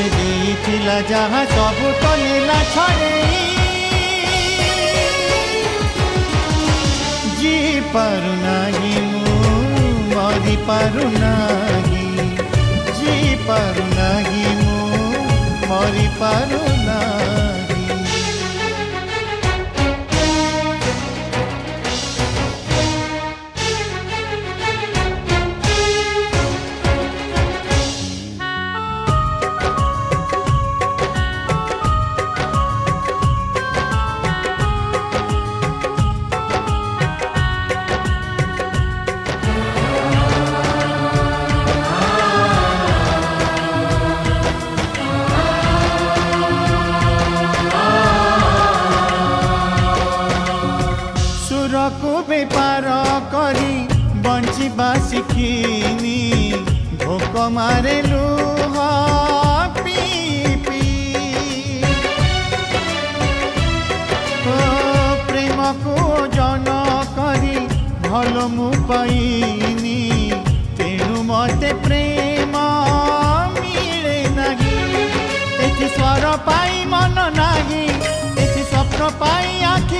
मते देइथिला जहाँ सब तो नेला छड़ेई जी पारु नाही मु मरी पारु नाही जी पारु नाही मु मरी पारु नाही। को बेपार करी बंचिबा शिखिनी भोक मारे लुह पी पी ओ प्रेम को जन करी भल मु पाइनी तेणु मते प्रेम मिले नहीं एथि स्वर पाई मन नहीं एथि स्वप्न पाई आखि